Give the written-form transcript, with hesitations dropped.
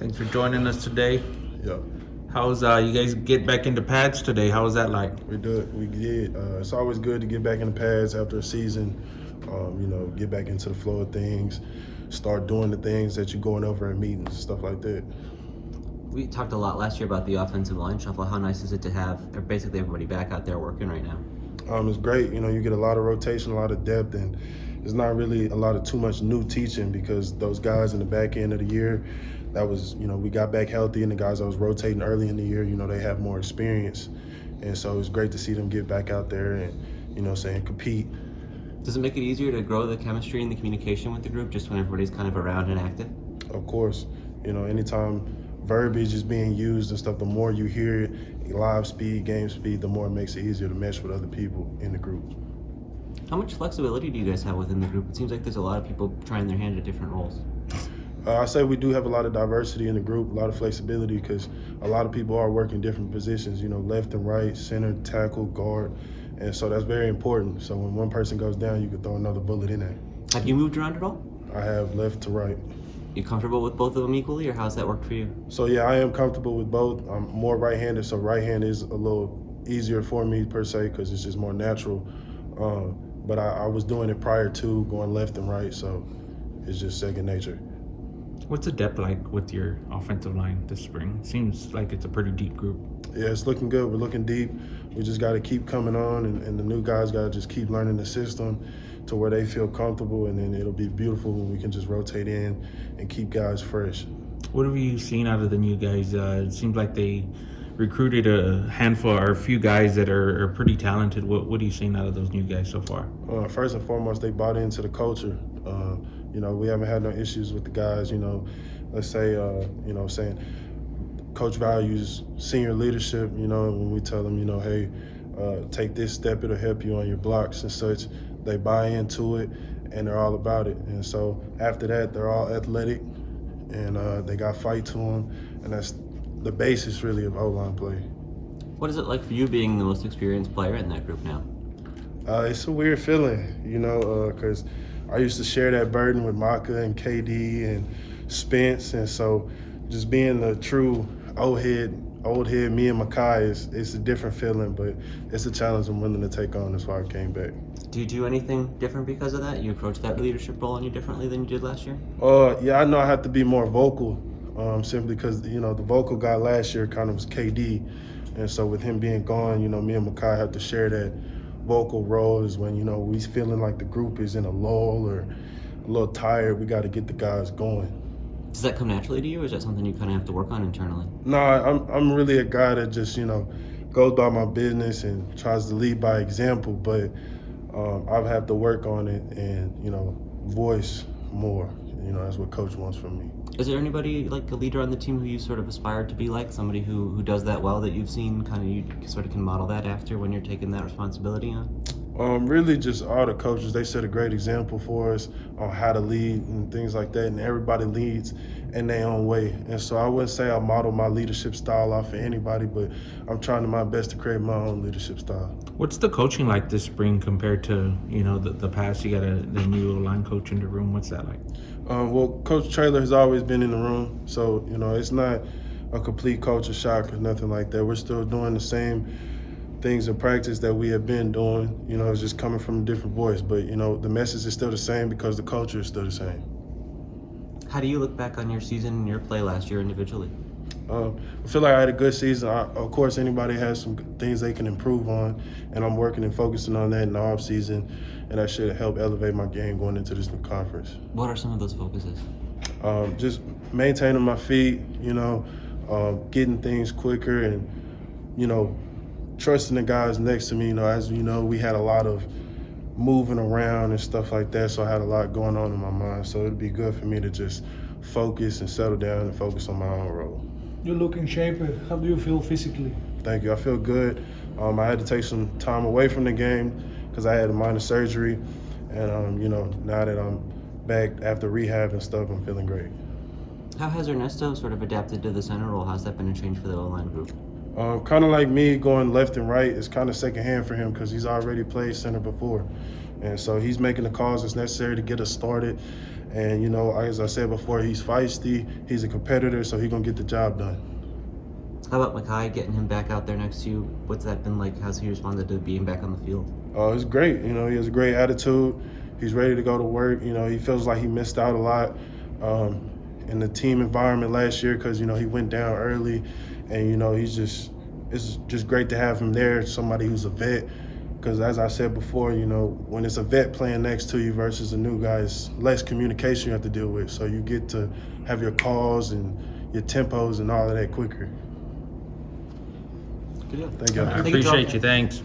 Thanks for joining us today. Yeah, How's you guys get back into pads today? How was that like? we did. We did. It's always good to get back in the pads after a season. Get back into the flow of things, start doing the things that you're going over in meetings, stuff like that. We talked a lot last year about the offensive line shuffle. How nice is it to have basically everybody back out there working right now? It's great. You get a lot of rotation, a lot of depth, and it's not really a lot of too much new teaching because those guys in the back end of the year, that was, we got back healthy, and the guys that was rotating early in the year, they have more experience. And so it's great to see them get back out there and, compete. Does it make it easier to grow the chemistry and the communication with the group just when everybody's kind of around and active? Of course. Anytime verbiage is being used and stuff, the more you hear it, live speed, game speed, the more it makes it easier to mesh with other people in the group. How much flexibility do you guys have within the group? It seems like there's a lot of people trying their hand at different roles. I say we do have a lot of diversity in the group, a lot of flexibility because a lot of people are working different positions, left and right, center, tackle, guard. And so that's very important. So when one person goes down, you can throw another bullet in there. Have you moved around at all? I have left to right. You comfortable with both of them equally, or how's that worked for you? So yeah, I am comfortable with both. I'm more right-handed, so right hand is a little easier for me per se because it's just more natural. But I was doing it prior to going left and right, so it's just second nature. What's the depth like with your offensive line this spring? Seems like it's a pretty deep group. Yeah, it's looking good. We're looking deep. We just got to keep coming on, and the new guys got to just keep learning the system to where they feel comfortable, and then it'll be beautiful when we can just rotate in and keep guys fresh. What have you seen out of the new guys? It seems like they recruited a handful or a few guys that are pretty talented. What are you seeing out of those new guys so far? First and foremost, they bought into the culture. We haven't had no issues with the guys. Let's say, saying coach values senior leadership. When we tell them, hey, take this step, it'll help you on your blocks and such. They buy into it, and they're all about it. And so after that, they're all athletic, and they got fight to them, and that's the basis really of O-line play. What is it like for you being the most experienced player in that group now? It's a weird feeling, because I used to share that burden with Maka and KD and Spence, and so just being the true old head, me and Makai, it's a different feeling, but it's a challenge I'm willing to take on. That's why I came back. Do you do anything different because of that? You approach that leadership role any differently than you did last year? Yeah, I know I have to be more vocal, simply because, the vocal guy last year kind of was KD, and so with him being gone, me and Makai have to share that vocal role is when, we feeling like the group is in a lull or a little tired, we got to get the guys going. Does that come naturally to you, or is that something you kind of have to work on internally? No, I'm really a guy that just, goes by my business and tries to lead by example, but I've had to work on it and, voice more. That's what Coach wants from me. Is there anybody like a leader on the team who you sort of aspired to be like, somebody who does that well that you've seen, kind of you sort of can model that after when you're taking that responsibility on? Really just all the coaches, they set a great example for us on how to lead and things like that, and everybody leads in their own way. And so I wouldn't say I model my leadership style off of anybody, but I'm trying my best to create my own leadership style. What's the coaching like this spring compared to, the past? You got the new line coach in the room. What's that like? Well, Coach Traylor has always been in the room, so, it's not a complete culture shock or nothing like that. We're still doing the same things in practice that we have been doing. It's just coming from a different voice, but, the message is still the same because the culture is still the same. How do you look back on your season and your play last year individually? I feel like I had a good season. Of course, anybody has some things they can improve on, and I'm working and focusing on that in the off season, and that should help elevate my game going into this new conference. What are some of those focuses? Just maintaining my feet, getting things quicker, and, trusting the guys next to me. As we had a lot of moving around and stuff like that, so I had a lot going on in my mind. So it'd be good for me to just focus and settle down and focus on my own role. You look in shape. How do you feel physically? Thank you. I feel good. I had to take some time away from the game because I had a minor surgery, and now that I'm back after rehab and stuff, I'm feeling great. How has Ernesto sort of adapted to the center role? How's that been a change for the O-line group? Kind of like me going left and right is kind of secondhand for him because he's already played center before. And so he's making the calls that's necessary to get us started. And, as I said before, he's feisty, he's a competitor, so he's going to get the job done. How about Makai, getting him back out there next to you? What's that been like? How's he responded to being back on the field? It's great. He has a great attitude. He's ready to go to work. He feels like he missed out a lot in the team environment last year because, he went down early. And, it's just great to have him there, somebody who's a vet. Because as I said before, when it's a vet playing next to you versus a new guy, it's less communication you have to deal with. So you get to have your calls and your tempos and all of that quicker. Good deal. Thank you. I appreciate you. Thanks.